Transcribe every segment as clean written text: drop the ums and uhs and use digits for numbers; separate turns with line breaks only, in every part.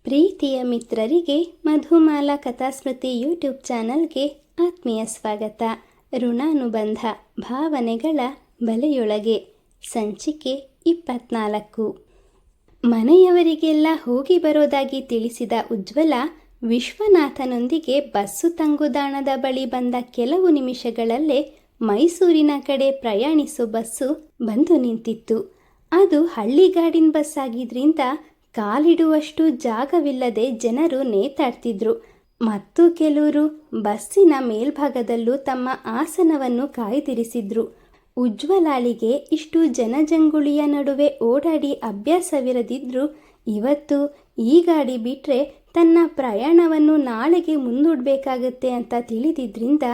ಪ್ರೀತಿಯ ಮಿತ್ರರಿಗೆ ಮಧುಮಾಲಾ ಕಥಾಸ್ಮೃತಿ ಯೂಟ್ಯೂಬ್ ಚಾನಲ್ಗೆ ಆತ್ಮೀಯ ಸ್ವಾಗತ. ಋಣಾನುಬಂಧ ಭಾವನೆಗಳ ಬಲೆಯೊಳಗೆ ಸಂಚಿಕೆ 24. ಮನೆಯವರಿಗೆಲ್ಲ ಹೋಗಿ ಬರೋದಾಗಿ ತಿಳಿಸಿದ ಉಜ್ವಲ ವಿಶ್ವನಾಥನೊಂದಿಗೆ ಬಸ್ಸು ತಂಗುದಾಣದ ಬಳಿ ಬಂದ ಕೆಲವು ನಿಮಿಷಗಳಲ್ಲೇ ಮೈಸೂರಿನ ಕಡೆ ಪ್ರಯಾಣಿಸೋ ಬಸ್ಸು ಬಂದು ನಿಂತಿತ್ತು. ಅದು ಹಳ್ಳಿಗಾಡಿನ ಬಸ್ ಆಗಿದ್ರಿಂದ ಕಾಲಿಡುವಷ್ಟು ಜಾಗವಿಲ್ಲದೆ ಜನರು ನೇತಾಡ್ತಿದ್ರು. ಮತ್ತು ಕೆಲವರು ಬಸ್ಸಿನ ಮೇಲ್ಭಾಗದಲ್ಲೂ ತಮ್ಮ ಆಸನವನ್ನು ಕಾಯ್ದಿರಿಸಿದ್ರು. ಉಜ್ವಲಾಳಿಗೆ ಇಷ್ಟು ಜನಜಂಗುಳಿಯ ನಡುವೆ ಓಡಾಡಿ ಅಭ್ಯಾಸವಿರದಿದ್ರೂ ಇವತ್ತು ಈ ಗಾಡಿ ಬಿಟ್ಟರೆ ತನ್ನ ಪ್ರಯಾಣವನ್ನು ನಾಳೆಗೆ ಮುಂದೂಡಬೇಕಾಗತ್ತೆ ಅಂತ ತಿಳಿದಿದ್ರಿಂದ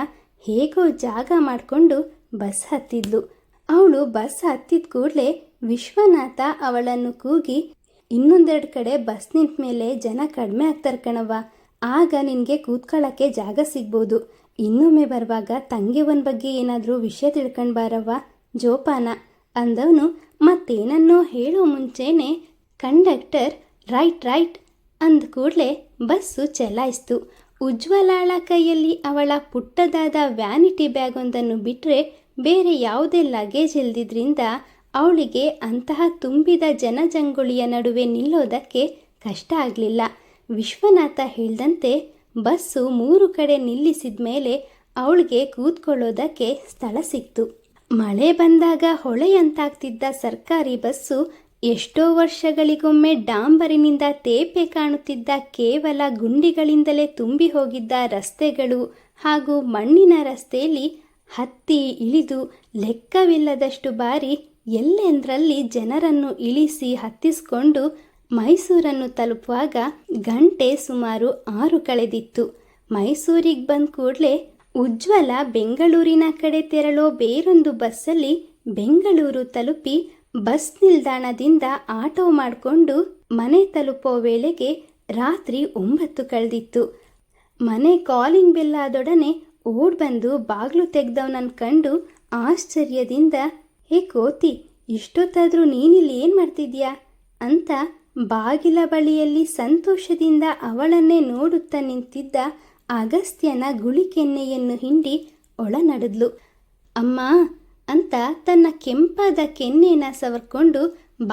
ಹೇಗೋ ಜಾಗ ಮಾಡಿಕೊಂಡು ಬಸ್ ಹತ್ತಿದ್ಲು. ಅವಳು ಬಸ್ ಹತ್ತಿದ ಕೂಡಲೇ ವಿಶ್ವನಾಥ ಅವಳನ್ನು ಕೂಗಿ, ಇನ್ನೊಂದೆರಡು ಕಡೆ ಬಸ್ ನಿಂತ ಮೇಲೆ ಜನ ಕಡಿಮೆ ಆಗ್ತಾರೆ ಕಣವ್ವ, ಆಗ ನಿನಗೆ ಕೂತ್ಕೊಳ್ಳೋಕ್ಕೆ ಜಾಗ ಸಿಗ್ಬೋದು. ಇನ್ನೊಮ್ಮೆ ಬರುವಾಗ ತಂಗಿವನ ಬಗ್ಗೆ ಏನಾದರೂ ವಿಷಯ ತಿಳ್ಕೊಂಡು ಬಾರವ್ವ, ಜೋಪಾನ ಅಂದವನು ಮತ್ತೇನನ್ನೋ ಹೇಳೋ ಮುಂಚೆನೇ ಕಂಡಕ್ಟರ್ ರೈಟ್ ಅಂದ ಕೂಡಲೇ ಬಸ್ಸು ಚಲಾಯಿಸ್ತು. ಉಜ್ವಲಾಳ ಕೈಯಲ್ಲಿ ಅವಳ ಪುಟ್ಟದಾದ ವ್ಯಾನಿಟಿ ಬ್ಯಾಗ್ ಒಂದನ್ನು ಬಿಟ್ಟರೆ ಬೇರೆ ಯಾವುದೇ ಲಗೇಜ್ ಇಲ್ದಿದ್ರಿಂದ ಅವಳಿಗೆ ಅಂತಹ ತುಂಬಿದ ಜನಜಂಗುಳಿಯ ನಡುವೆ ನಿಲ್ಲೋದಕ್ಕೆ ಕಷ್ಟ ಆಗಲಿಲ್ಲ. ವಿಶ್ವನಾಥ ಹೇಳ್ದಂತೆ ಬಸ್ಸು 3 ಕಡೆ ನಿಲ್ಲಿಸಿದ ಮೇಲೆ ಅವಳಿಗೆ ಕೂತ್ಕೊಳ್ಳೋದಕ್ಕೆ ಸ್ಥಳ ಸಿಕ್ತು. ಮಳೆ ಬಂದಾಗ ಹೊಳೆಯಂತಾಗ್ತಿದ್ದ ಸರ್ಕಾರಿ ಬಸ್ಸು ಎಷ್ಟೋ ವರ್ಷಗಳಿಗೊಮ್ಮೆ ಡಾಂಬರಿನಿಂದ ತೇಪೆ ಕಾಣುತ್ತಿದ್ದ ಕೇವಲ ಗುಂಡಿಗಳಿಂದಲೇ ತುಂಬಿ ಹೋಗಿದ್ದ ರಸ್ತೆಗಳು ಹಾಗೂ ಮಣ್ಣಿನ ರಸ್ತೆಯಲ್ಲಿ ಹತ್ತಿ ಇಳಿದು ಲೆಕ್ಕವಿಲ್ಲದಷ್ಟು ಬಾರಿ ಎಲ್ಲೆಂದರಲ್ಲಿ ಜನರನ್ನು ಇಳಿಸಿ ಹತ್ತಿಸ್ಕೊಂಡು ಮೈಸೂರನ್ನು ತಲುಪುವಾಗ ಗಂಟೆ ಸುಮಾರು 6 ಕಳೆದಿತ್ತು. ಮೈಸೂರಿಗೆ ಬಂದ ಕೂಡಲೇ ಉಜ್ವಲ ಬೆಂಗಳೂರಿನ ಕಡೆ ತೆರಳೋ ಬೇರೊಂದು ಬಸ್ಸಲ್ಲಿ ಬೆಂಗಳೂರು ತಲುಪಿ ಬಸ್ ನಿಲ್ದಾಣದಿಂದ ಆಟೋ ಮಾಡಿಕೊಂಡು ಮನೆ ತಲುಪೋ ವೇಳೆಗೆ ರಾತ್ರಿ 9 ಕಳೆದಿತ್ತು. ಮನೆ ಕಾಲಿಂಗ್ ಬೆಲ್ ಆದೊಡನೆ ಓಡ್ ಬಂದು ಬಾಗಿಲು ತೆಗೆದವನನ್ನು ಕಂಡು ಆಶ್ಚರ್ಯದಿಂದ, ಹೇ ಕೋತಿ, ಇಷ್ಟೊತ್ತಾದರೂ ನೀನಿಲ್ಲಿ ಏನು ಮಾಡ್ತಿದ್ಯಾ ಅಂತ ಬಾಗಿಲ ಬಳಿಯಲ್ಲಿ ಸಂತೋಷದಿಂದ ಅವಳನ್ನೇ ನೋಡುತ್ತಾ ನಿಂತಿದ್ದ ಅಗಸ್ತ್ಯನ ಗುಳಿಕೆನ್ನೆಯನ್ನು ಹಿಂಡಿ ಒಳನಡೆದ್ಲು. ಅಮ್ಮ ಅಂತ ತನ್ನ ಕೆಂಪಾದ ಕೆನ್ನೆನ ಸವರ್ಕೊಂಡು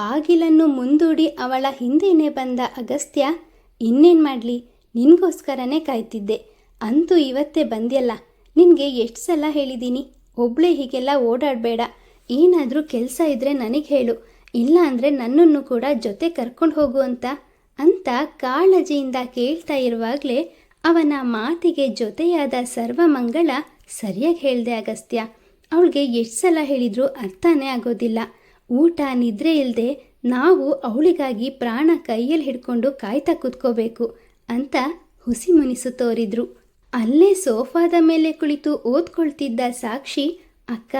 ಬಾಗಿಲನ್ನು ಮುಂದೂಡಿ ಅವಳ ಹಿಂದೆನೇ ಬಂದ ಅಗಸ್ತ್ಯ, ಇನ್ನೇನು ಮಾಡಲಿ, ನಿನಗೋಸ್ಕರನೇ ಕಾಯ್ತಿದ್ದೆ, ಅಂತೂ ಇವತ್ತೇ ಬಂದ್ಯಲ್ಲ, ನಿನಗೆ ಎಷ್ಟು ಸಲ ಹೇಳಿದ್ದೀನಿ ಒಬ್ಳೇ ಹೀಗೆಲ್ಲ ಓಡಾಡಬೇಡ, ಏನಾದರೂ ಕೆಲಸ ಇದ್ದರೆ ನನಗೆ ಹೇಳು, ಇಲ್ಲ ಅಂದರೆ ನನ್ನನ್ನು ಕೂಡ ಜೊತೆ ಕರ್ಕೊಂಡು ಹೋಗು ಅಂತ ಕಾಳಜಿಯಿಂದ ಕೇಳ್ತಾ ಇರುವಾಗಲೇ ಅವನ ಮಾತಿಗೆ ಜೊತೆಯಾದ ಸರ್ವಮಂಗಳ ಸರಿಯಾಗಿ ಹೇಳಿದೆ ಅಗಸ್ತ್ಯ. ಅವಳಿಗೆ ಎಷ್ಟು ಸಲ ಹೇಳಿದರೂ ಅರ್ಥನೇ ಆಗೋದಿಲ್ಲ. ಊಟ ನಿದ್ರೆ ಇಲ್ಲದೆ ನಾವು ಅವಳಿಗಾಗಿ ಪ್ರಾಣ ಕೈಯಲ್ಲಿ ಹಿಡ್ಕೊಂಡು ಕಾಯ್ತಾ ಕೂತ್ಕೋಬೇಕು ಅಂತ ಹುಸಿ ಮುನಿಸು ತೋರಿದ್ರು. ಅಲ್ಲೇ ಸೋಫಾದ ಮೇಲೆ ಕುಳಿತು ಓದ್ಕೊಳ್ತಿದ್ದ ಸಾಕ್ಷಿ, ಅಕ್ಕ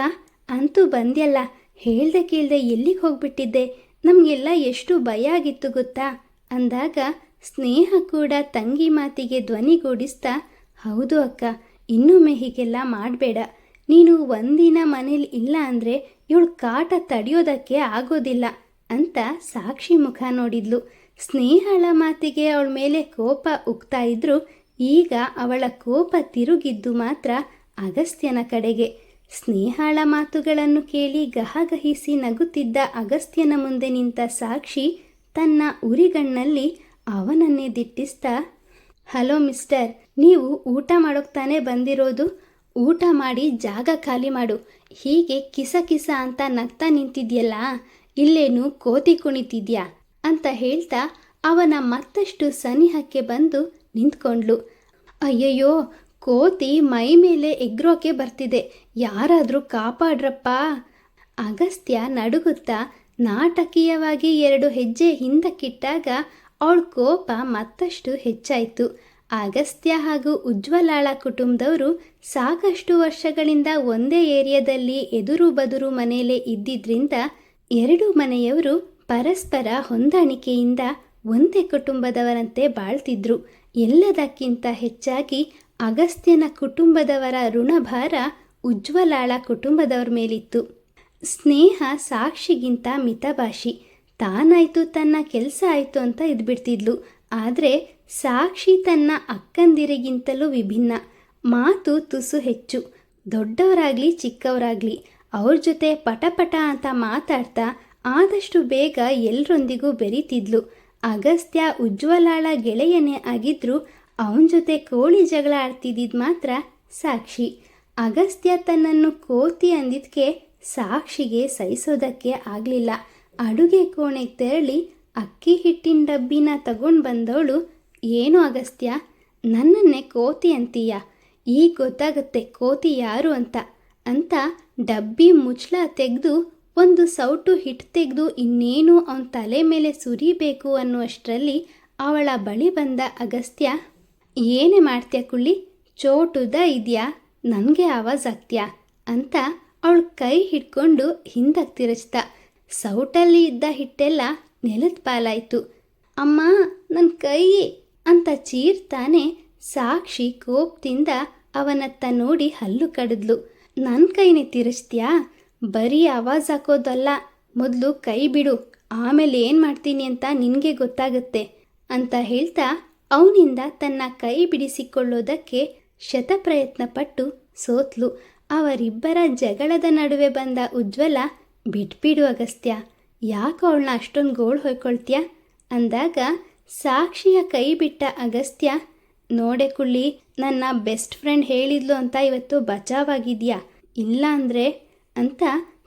ಅಂತೂ ಬಂದ್ಯಲ್ಲ, ಹೇಳ್ದೆ ಕೇಳ್ದೆ ಎಲ್ಲಿಗೆ ಹೋಗ್ಬಿಟ್ಟಿದ್ದೆ, ನಮಗೆಲ್ಲ ಎಷ್ಟು ಭಯ ಆಗಿತ್ತು ಗೊತ್ತಾ ಅಂದಾಗ ಸ್ನೇಹ ಕೂಡ ತಂಗಿ ಮಾತಿಗೆ ಧ್ವನಿಗೂಡಿಸ್ತಾ, ಹೌದು ಅಕ್ಕ, ಇನ್ನೊಮ್ಮೆ ಹೀಗೆಲ್ಲ ಮಾಡಬೇಡ, ನೀನು ಒಂದಿನ ಮನೇಲಿ ಇಲ್ಲ ಅಂದರೆ ಇವಳು ಕಾಟ ತಡೆಯೋದಕ್ಕೆ ಆಗೋದಿಲ್ಲ ಅಂತ ಸಾಕ್ಷಿ ಮುಖ ನೋಡಿದ್ಲು. ಸ್ನೇಹಳ ಮಾತಿಗೆ ಅವಳ ಮೇಲೆ ಕೋಪ ಉಕ್ತಾ ಇದ್ರು. ಈಗ ಅವಳ ಕೋಪ ತಿರುಗಿದ್ದು ಮಾತ್ರ ಅಗಸ್ತ್ಯನ ಕಡೆಗೆ. ಸ್ನೇಹಳ ಮಾತುಗಳನ್ನು ಕೇಳಿ ಗಹಗಹಿಸಿ ನಗುತ್ತಿದ್ದ ಅಗಸ್ತ್ಯನ ಮುಂದೆ ನಿಂತ ಸಾಕ್ಷಿ ತನ್ನ ಉರಿಗಣ್ಣಲ್ಲಿ ಅವನನ್ನೇ ದಿಟ್ಟಿಸ್ತಾ, ಹಲೋ ಮಿಸ್ಟರ್, ನೀವು ಊಟ ಮಾಡೋಕ್ತಾನೆ ಬಂದಿರೋದು, ಊಟ ಮಾಡಿ ಜಾಗ ಖಾಲಿ ಮಾಡು, ಹೀಗೆ ಕಿಸ ಅಂತ ನಗ್ತಾ ನಿಂತಿದ್ಯಲ್ಲ, ಇಲ್ಲೇನು ಕೋತಿ ಕುಣಿತಿದ್ಯಾ ಅಂತ ಹೇಳ್ತಾ ಅವನ ಮತ್ತಷ್ಟು ಸನಿಹಕ್ಕೆ ಬಂದು ನಿಂತ್ಕೊಂಡ್ಲು. ಅಯ್ಯಯ್ಯೋ, ಕೋತಿ ಮೈ ಮೇಲೆ ಎಗ್ರೋಕೆ ಬರ್ತಿದೆ, ಯಾರಾದರೂ ಕಾಪಾಡ್ರಪ್ಪ. ಅಗಸ್ತ್ಯ ನಡುಗುತ್ತಾ ನಾಟಕೀಯವಾಗಿ 2 ಹೆಜ್ಜೆ ಹಿಂದಕ್ಕಿಟ್ಟಾಗ ಅವಳ ಕೋಪ ಮತ್ತಷ್ಟು ಹೆಚ್ಚಾಯಿತು. ಅಗಸ್ತ್ಯ ಹಾಗೂ ಉಜ್ವಲಾಳ ಕುಟುಂಬದವರು ಸಾಕಷ್ಟು ವರ್ಷಗಳಿಂದ ಒಂದೇ ಏರಿಯಾದಲ್ಲಿ ಎದುರು ಬದುರು ಮನೆಯಲ್ಲೇ ಇದ್ದಿದ್ರಿಂದ 2 ಮನೆಯವರು ಪರಸ್ಪರ ಹೊಂದಾಣಿಕೆಯಿಂದ ಒಂದೇ ಕುಟುಂಬದವರಂತೆ ಬಾಳ್ತಿದ್ರು. ಎಲ್ಲದಕ್ಕಿಂತ ಹೆಚ್ಚಾಗಿ ಅಗಸ್ತ್ಯನ ಕುಟುಂಬದವರ ಋಣಭಾರ ಉಜ್ವಲಾಳ ಕುಟುಂಬದವ್ರ ಮೇಲಿತ್ತು. ಸ್ನೇಹ ಸಾಕ್ಷಿಗಿಂತ ಮಿತಭಾಷಿ, ತಾನಾಯಿತು ತನ್ನ ಕೆಲಸ ಆಯಿತು ಅಂತ ಇದ್ಬಿಡ್ತಿದ್ಲು. ಆದರೆ ಸಾಕ್ಷಿ ತನ್ನ ಅಕ್ಕಂದಿರಿಗಿಂತಲೂ ವಿಭಿನ್ನ. ಮಾತು ತುಸು ಹೆಚ್ಚು. ದೊಡ್ಡವರಾಗಲಿ ಚಿಕ್ಕವರಾಗಲಿ ಅವ್ರ ಜೊತೆ ಪಟಪಟ ಅಂತ ಮಾತಾಡ್ತಾ ಆದಷ್ಟು ಬೇಗ ಎಲ್ಲರೊಂದಿಗೂ ಬೆರೀತಿದ್ಲು. ಅಗಸ್ತ್ಯ ಉಜ್ವಲಾಳ ಗೆಳೆಯನೇ ಆಗಿದ್ರೂ ಅವನ ಜೊತೆ ಕೋಳಿ ಜಗಳ ಆಡ್ತಿದ್ದಿದ್ದು ಮಾತ್ರ ಸಾಕ್ಷಿ. ಅಗಸ್ತ್ಯ ತನ್ನನ್ನು ಕೋತಿ ಅಂದಿದ್ದಕ್ಕೆ ಸಾಕ್ಷಿಗೆ ಸಹಿಸೋದಕ್ಕೆ ಆಗಲಿಲ್ಲ. ಅಡುಗೆ ಕೋಣೆಗೆ ತೆರಳಿ ಅಕ್ಕಿ ಹಿಟ್ಟಿನ ಡಬ್ಬಿನ ತಗೊಂಡು ಬಂದವಳು, ಏನು ಅಗಸ್ತ್ಯ, ನನ್ನನ್ನೇ ಕೋತಿ ಅಂತೀಯ? ಈಗ ಗೊತ್ತಾಗುತ್ತೆ ಕೋತಿ ಯಾರು ಅಂತ ಡಬ್ಬಿ ಮುಚ್ಚಳ ತೆಗೆದು ಒಂದು ಸೌಟು ಹಿಟ್ಟು ತೆಗೆದು ಇನ್ನೇನು ಅವನ ತಲೆ ಮೇಲೆ ಸುರಿಬೇಕು ಅನ್ನುವಷ್ಟರಲ್ಲಿ ಅವಳ ಬಳಿ ಬಂದ ಅಗಸ್ತ್ಯ, ಏನೇ ಮಾಡ್ತೀಯ ಕುಳ್ಳಿ, ಚೋಟುದ ಇದೆಯಾ, ನನಗೆ ಆವಾಜ್ ಆಗ್ತೀಯಾ ಅಂತ ಅವಳ ಕೈ ಹಿಡ್ಕೊಂಡು ಹಿಂದಕ್ಕೆ ತಿರುಚ್ತಾ. ಸೌಟಲ್ಲಿ ಇದ್ದ ಹಿಟ್ಟೆಲ್ಲ ನೆಲದ ಪಾಲಾಯಿತು. ಅಮ್ಮ ನನ್ನ ಕೈ ಅಂತ ಚೀರ್ತಾನೆ ಸಾಕ್ಷಿ ಕೋಪದಿಂದ ಅವನತ್ತ ನೋಡಿ ಹಲ್ಲು ಕಡಿದ್ಲು. ನನ್ನ ಕೈನೇ ತಿರುಚ್ತೀಯಾ? ಬರೀ ಆವಾಜ್ ಹಾಕೋದಲ್ಲ, ಮೊದಲು ಕೈ ಬಿಡು, ಆಮೇಲೆ ಏನು ಮಾಡ್ತೀನಿ ಅಂತ ನಿನಗೆ ಗೊತ್ತಾಗುತ್ತೆ ಅಂತ ಹೇಳ್ತಾ ಅವನಿಂದ ತನ್ನ ಕೈ ಬಿಡಿಸಿಕೊಳ್ಳೋದಕ್ಕೆ ಶತಪ್ರಯತ್ನ ಪಟ್ಟು ಸೋತ್ಲು. ಅವರಿಬ್ಬರ ಜಗಳದ ನಡುವೆ ಬಂದ ಉಜ್ವಲ, ಬಿಟ್ಬಿಡು ಅಗಸ್ತ್ಯ, ಯಾಕೆ ಅವಳನ್ನ ಅಷ್ಟೊಂದು ಗೋಳು ಹೊಯ್ಕೊಳ್ತೀಯ ಅಂದಾಗ ಸಾಕ್ಷಿಯ ಕೈ ಬಿಟ್ಟ ಅಗಸ್ತ್ಯ, ನೋಡೆ ಕುಳ್ಳಿ, ನನ್ನ ಬೆಸ್ಟ್ ಫ್ರೆಂಡ್ ಹೇಳಿದ್ಲು ಅಂತ ಇವತ್ತು ಬಚಾವಾಗಿದೆಯಾ, ಇಲ್ಲ ಅಂದರೆ ಅಂತ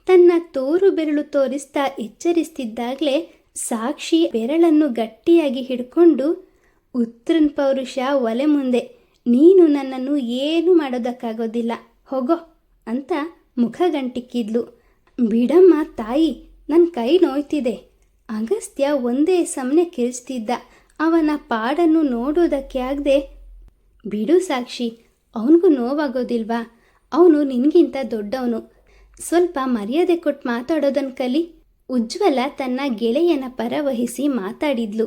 ತನ್ನ ತೋರು ಬೆರಳು ತೋರಿಸ್ತಾ ಎಚ್ಚರಿಸ್ತಿದ್ದಾಗಲೇ ಸಾಕ್ಷಿ ಬೆರಳನ್ನು ಗಟ್ಟಿಯಾಗಿ ಹಿಡ್ಕೊಂಡು, ಉತ್ರನ್ ಪೌರುಷ ಒಲೆ ಮುಂದೆ, ನೀನು ನನ್ನನ್ನು ಏನೂ ಮಾಡೋದಕ್ಕಾಗೋದಿಲ್ಲ, ಹೋಗೋ ಅಂತ ಮುಖಗಂಟಿಕ್ಕಿದ್ಲು. ಬಿಡಮ್ಮ ತಾಯಿ, ನನ್ನ ಕೈ ನೋಯ್ತಿದೆ. ಅಗಸ್ತ್ಯ ಒಂದೇ ಸಮನೆ ಕಿರಿಚ್ತಿದ್ದ. ಅವನ ಪಾಡನ್ನು ನೋಡೋದಕ್ಕೆ ಆಗದೆ, ಬಿಡು ಸಾಕ್ಷಿ, ಅವನಿಗೂ ನೋವಾಗೋದಿಲ್ವಾ, ಅವನು ನಿನಗಿಂತ ದೊಡ್ಡವನು, ಸ್ವಲ್ಪ ಮರ್ಯಾದೆ ಕೊಟ್ಟು ಮಾತಾಡೋದನ್ನು ಕಲಿ. ಉಜ್ವಲ ತನ್ನ ಗೆಳೆಯನ ಪರ ವಹಿಸಿ ಮಾತಾಡಿದ್ಲು.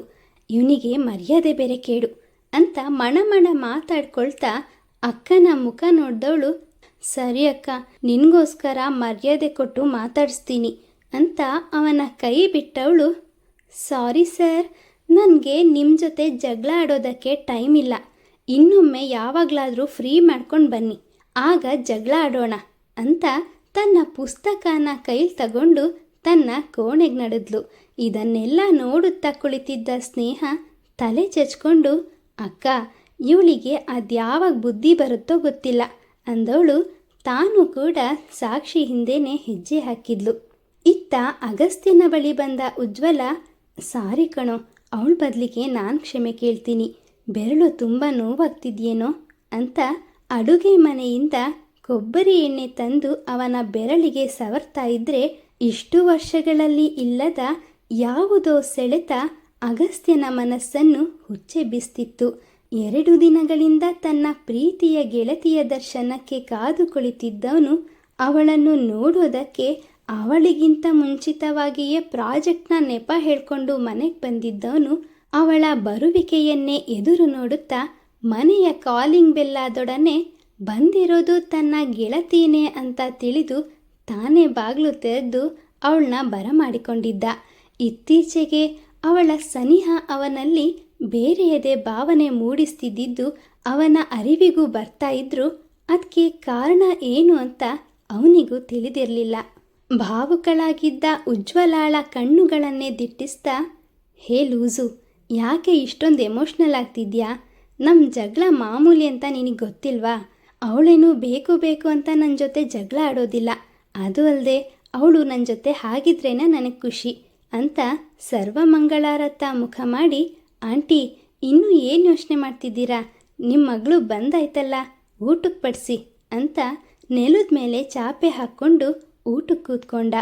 ಇವನಿಗೆ ಮರ್ಯಾದೆ ಬೇರೆ ಕೇಡು ಅಂತ ಮಣಮಣ ಮಾತಾಡ್ಕೊಳ್ತಾ ಅಕ್ಕನ ಮುಖ ನೋಡ್ದವಳು, ಸರಿ ಅಕ್ಕ, ನಿನಗೋಸ್ಕರ ಮರ್ಯಾದೆ ಕೊಟ್ಟು ಮಾತಾಡಿಸ್ತೀನಿ ಅಂತ ಅವನ ಕೈ ಬಿಟ್ಟವಳು, ಸಾರಿ ಸರ್, ನನಗೆ ನಿಮ್ಮ ಜೊತೆ ಜಗಳ ಆಡೋದಕ್ಕೆ ಟೈಮ್ ಇಲ್ಲ, ಇನ್ನೊಮ್ಮೆ ಯಾವಾಗಲಾದರೂ ಫ್ರೀ ಮಾಡ್ಕೊಂಡು ಬನ್ನಿ, ಆಗ ಜಗಳ ಆಡೋಣ ಅಂತ ತನ್ನ ಪುಸ್ತಕನ ಕೈಲಿ ತಗೊಂಡು ತನ್ನ ಕೋಣೆಗೆ ನಡೆದ್ಲು. ಇದನ್ನೆಲ್ಲ ನೋಡುತ್ತಾ ಕುಳಿತಿದ್ದ ಸ್ನೇಹ ತಲೆ ಚೆಚ್ಕೊಂಡು, ಅಕ್ಕ, ಇವಳಿಗೆ ಅದ್ಯಾವಾಗ ಬುದ್ಧಿ ಬರುತ್ತೋ ಗೊತ್ತಿಲ್ಲ ಅಂದವಳು ತಾನು ಕೂಡ ಸಾಕ್ಷಿ ಹಿಂದೆನೇ ಹೆಜ್ಜೆ ಹಾಕಿದ್ಲು. ಇತ್ತ ಅಗಸ್ತ್ಯನ ಬಳಿ ಬಂದ ಉಜ್ವಲ, ಸಾರಿ ಕಣೋ, ಅವಳ ಬದಲಿಗೆ ನಾನು ಕ್ಷಮೆ ಕೇಳ್ತೀನಿ, ಬೆರಳು ತುಂಬ ನೋವಾಗ್ತಿದ್ಯೇನೋ ಅಂತ ಅಡುಗೆ ಮನೆಯಿಂದ ಕೊಬ್ಬರಿ ಎಣ್ಣೆ ತಂದು ಅವನ ಬೆರಳಿಗೆ ಸವರ್ತಾ ಇದ್ರೆ ಇಷ್ಟು ವರ್ಷಗಳಲ್ಲಿ ಇಲ್ಲದ ಯಾವುದೋ ಸೆಳೆತ ಅಗಸ್ತ್ಯನ ಮನಸ್ಸನ್ನು ಹುಚ್ಚೆಬ್ಬಿಸ್ತಿತ್ತು. 2 ದಿನಗಳಿಂದ ತನ್ನ ಪ್ರೀತಿಯ ಗೆಳತಿಯ ದರ್ಶನಕ್ಕೆ ಕಾದು ಕುಳಿತಿದ್ದವನು ಅವಳನ್ನು ನೋಡೋದಕ್ಕೆ ಅವಳಿಗಿಂತ ಮುಂಚಿತವಾಗಿಯೇ ಪ್ರಾಜೆಕ್ಟ್ನ ನೆಪ ಹೇಳ್ಕೊಂಡು ಮನೆಗೆ ಬಂದಿದ್ದವನು ಅವಳ ಬರುವಿಕೆಯನ್ನೇ ಎದುರು ನೋಡುತ್ತಾ ಮನೆಯ ಕಾಲಿಂಗ್ ಬೆಲ್ಲಾದೊಡನೆ ಬಂದಿರೋದು ತನ್ನ ಗೆಳತಿನೇ ಅಂತ ತಿಳಿದು ತಾನೇ ಬಾಗಿಲು ತೆರೆದು ಅವಳನ್ನ ಬರಮಾಡಿಕೊಂಡಿದ್ದ. ಇತ್ತೀಚೆಗೆ ಅವಳ ಸನಿಹ ಅವನಲ್ಲಿ ಬೇರೆಯದೇ ಭಾವನೆ ಮೂಡಿಸ್ತಿದ್ದಿದ್ದು ಅವನ ಅರಿವಿಗೂ ಬರ್ತಾ ಇದ್ರು. ಅದಕ್ಕೆ ಕಾರಣ ಏನು ಅಂತ ಅವನಿಗೂ ತಿಳಿದಿರಲಿಲ್ಲ. ಭಾವುಕಳಾಗಿದ್ದ ಉಜ್ವಲಾಳ ಕಣ್ಣುಗಳನ್ನೇ ದಿಟ್ಟಿಸ್ತಾ, ಹೇ ಲೂಸು, ಯಾಕೆ ಇಷ್ಟೊಂದು ಎಮೋಷ್ನಲ್ ಆಗ್ತಿದ್ಯಾ? ನಮ್ಮ ಜಗಳ ಮಾಮೂಲಿ ಅಂತ ನಿನಗೆ ಗೊತ್ತಿಲ್ವಾ? ಅವಳೇನು ಬೇಕು ಅಂತ ನನ್ನ ಜೊತೆ ಜಗಳ ಆಡೋದಿಲ್ಲ, ಅದು ಅಲ್ಲದೆ ಅವಳು ನನ್ನ ಜೊತೆ ಹಾಗಿದ್ರೇನೆ ನನಗೆ ಖುಷಿ ಅಂತ ಸರ್ವಮಂಗಳಾರತ್ತ ಮುಖ ಮಾಡಿ, ಆಂಟಿ, ಇನ್ನೂ ಏನು ಯೋಚನೆ ಮಾಡ್ತಿದ್ದೀರಾ? ನಿಮ್ಮ ಮಗಳು ಬಂದಾಯ್ತಲ್ಲ, ಊಟಕ್ಕೆ ಬಡಿಸಿ ಅಂತ ನೆಲದ ಮೇಲೆ ಚಾಪೆ ಹಾಕ್ಕೊಂಡು ಊಟಕ್ಕೆ ಕೂತ್ಕೊಂಡ.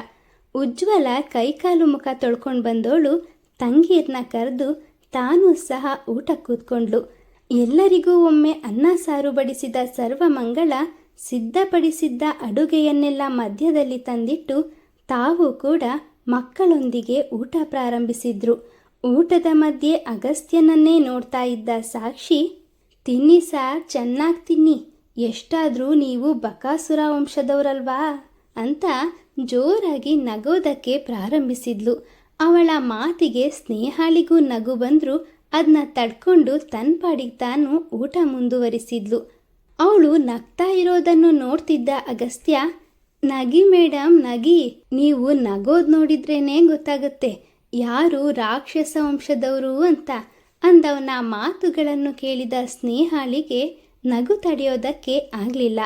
ಉಜ್ವಲ ಕೈಕಾಲು ಮುಖ ತೊಳ್ಕೊಂಡು ಬಂದವಳು ತಂಗೀರನ್ನ ಕರೆದು ತಾನೂ ಸಹ ಊಟಕ್ಕೆ ಕೂತ್ಕೊಂಡ್ಳು. ಎಲ್ಲರಿಗೂ ಒಮ್ಮೆ ಅನ್ನ ಸಾರು ಬಡಿಸಿದ ಸರ್ವಮಂಗಳ ಸಿದ್ಧಪಡಿಸಿದ್ದ ಅಡುಗೆಯನ್ನೆಲ್ಲ ಮಧ್ಯದಲ್ಲಿ ತಂದಿಟ್ಟು ತಾವು ಕೂಡ ಮಕ್ಕಳೊಂದಿಗೆ ಊಟ ಪ್ರಾರಂಭಿಸಿದ್ರು. ಊಟದ ಮಧ್ಯೆ ಅಗಸ್ತ್ಯನನ್ನೇ ನೋಡ್ತಾ ಇದ್ದ ಸಾಕ್ಷಿ, ತಿನ್ನಿ ಸಾರ್, ಚೆನ್ನಾಗಿ ತಿನ್ನಿ, ಎಷ್ಟಾದರೂ ನೀವು ಬಕಾಸುರ ವಂಶದವರಲ್ವಾ ಅಂತ ಜೋರಾಗಿ ನಗೋದಕ್ಕೆ ಪ್ರಾರಂಭಿಸಿದ್ಲು. ಅವಳ ಮಾತಿಗೆ ಸ್ನೇಹಾಳಿಗೂ ನಗು ಬಂದರೂ ಅದನ್ನ ತಡ್ಕೊಂಡು ತನ್ನ ಪಾಡಿಗೆ ತಾನು ಊಟ ಮುಂದುವರಿಸಿದ್ಲು. ಅವಳು ನಗ್ತಾ ಇರೋದನ್ನು ನೋಡ್ತಿದ್ದ ಅಗಸ್ತ್ಯ, ನಗಿ ಮೇಡಮ್ ನಗಿ, ನೀವು ನಗೋದು ನೋಡಿದ್ರೇನೆ ಗೊತ್ತಾಗುತ್ತೆ ಯಾರು ರಾಕ್ಷಸ ವಂಶದವರು ಅಂತ ಅಂದವನ ಮಾತುಗಳನ್ನು ಕೇಳಿದ ಸ್ನೇಹಾಳಿಗೆ ನಗು ತಡೆಯೋದಕ್ಕೆ ಆಗಲಿಲ್ಲ.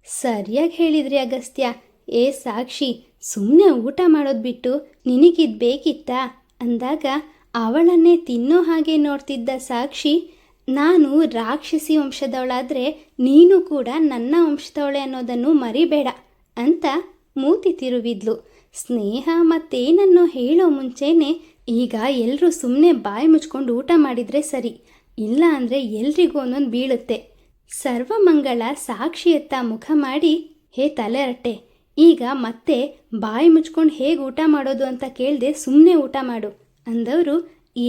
ಸರಿಯಾಗಿ ಹೇಳಿದ್ರಿ ಅಗಸ್ತ್ಯ. ಏ ಸಾಕ್ಷಿ, ಸುಮ್ಮನೆ ಊಟ ಮಾಡೋದು ಬಿಟ್ಟು ನಿನಗಿದ್ ಬೇಕಿತ್ತಾ ಅಂದಾಗ ಅವಳನ್ನೇ ತಿನ್ನೋ ಹಾಗೆ ನೋಡ್ತಿದ್ದ ಸಾಕ್ಷಿ, ನಾನು ರಾಕ್ಷಸಿ ವಂಶದವಳಾದರೆ ನೀನು ಕೂಡ ನನ್ನ ವಂಶದವಳೆ ಅನ್ನೋದನ್ನು ಮರಿಬೇಡ ಅಂತ ಮೂತಿ ತಿರುವಿದ್ಲು. ಸ್ನೇಹ ಮತ್ತೇನನ್ನೋ ಹೇಳೋ ಮುಂಚೆನೆ, ಈಗ ಎಲ್ಲರೂ ಸುಮ್ಮನೆ ಬಾಯಿ ಮುಚ್ಕೊಂಡು ಊಟ ಮಾಡಿದರೆ ಸರಿ, ಇಲ್ಲ ಅಂದರೆ ಎಲ್ರಿಗೂ ಒಂದೊಂದು ಬೀಳುತ್ತೆ. ಸರ್ವಮಂಗಳ ಸಾಕ್ಷಿಯತ್ತ ಮುಖ ಮಾಡಿ, ಹೇ ತಲೆರಟ್ಟೆ, ಈಗ ಮತ್ತೆ ಬಾಯಿ ಮುಚ್ಕೊಂಡು ಹೇಗೆ ಊಟ ಮಾಡೋದು ಅಂತ ಕೇಳದೆ ಸುಮ್ಮನೆ ಊಟ ಮಾಡು ಅಂದವರು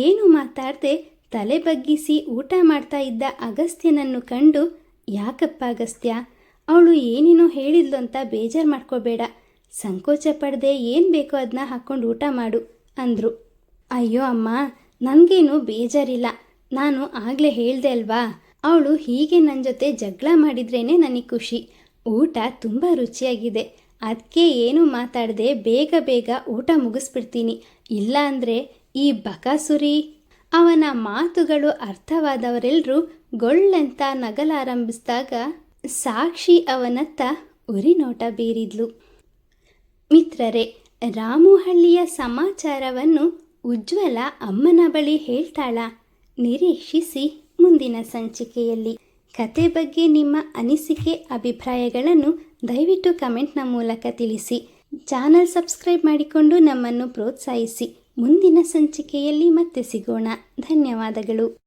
ಏನು ಮಾತಾಡದೆ ತಲೆ ಬಗ್ಗಿಸಿ ಊಟ ಮಾಡ್ತಾ ಇದ್ದ ಅಗಸ್ತ್ಯನನ್ನು ಕಂಡು, ಯಾಕಪ್ಪ ಅಗಸ್ತ್ಯ, ಅವಳು ಏನೇನೋ ಹೇಳಿದ್ಲು ಅಂತ ಬೇಜಾರು ಮಾಡ್ಕೋಬೇಡ, ಸಂಕೋಚ ಪಡದೆ ಏನು ಬೇಕೋ ಅದನ್ನ ಹಾಕ್ಕೊಂಡು ಊಟ ಮಾಡು ಅಂದರು. ಅಯ್ಯೋ ಅಮ್ಮ, ನನಗೇನು ಬೇಜಾರಿಲ್ಲ, ನಾನು ಆಗಲೇ ಹೇಳ್ದೆ ಅಲ್ವಾ, ಅವಳು ಹೀಗೆ ನನ್ನ ಜೊತೆ ಜಗಳ ಮಾಡಿದ್ರೇ ನನಗೆ ಖುಷಿ. ಊಟ ತುಂಬ ರುಚಿಯಾಗಿದೆ, ಅದಕ್ಕೆ ಏನು ಮಾತಾಡದೆ ಬೇಗ ಬೇಗ ಊಟ ಮುಗಿಸ್ಬಿಡ್ತೀನಿ, ಇಲ್ಲ ಅಂದರೆ ಈ ಬಕಾಸುರಿ. ಅವನ ಮಾತುಗಳು ಅರ್ಥವಾದವರೆಲ್ಲರೂ ಗೊಳ್ಳಂತ ನಗಲಾರಂಭಿಸಿದಾಗ ಸಾಕ್ಷಿ ಅವನತ್ತ ಉರಿ ನೋಟ ಬೀರಿದ್ಲು. ಮಿತ್ರರೇ, ರಾಮುಹಳ್ಳಿಯ ಸಮಾಚಾರವನ್ನು ಉಜ್ವಲ ಅಮ್ಮನ ಬಳಿ ಹೇಳ್ತಾಳ? ನಿರೀಕ್ಷಿಸಿ ಮುಂದಿನ ಸಂಚಿಕೆಯಲ್ಲಿ. ಕತೆ ಬಗ್ಗೆ ನಿಮ್ಮ ಅನಿಸಿಕೆ ಅಭಿಪ್ರಾಯಗಳನ್ನು ದಯವಿಟ್ಟು ಕಮೆಂಟ್ನ ಮೂಲಕ ತಿಳಿಸಿ. ಚಾನಲ್ ಸಬ್ಸ್ಕ್ರೈಬ್ ಮಾಡಿಕೊಂಡು ನಮ್ಮನ್ನು ಪ್ರೋತ್ಸಾಹಿಸಿ. ಮುಂದಿನ ಸಂಚಿಕೆಯಲ್ಲಿ ಮತ್ತೆ ಸಿಗೋಣ. ಧನ್ಯವಾದಗಳು.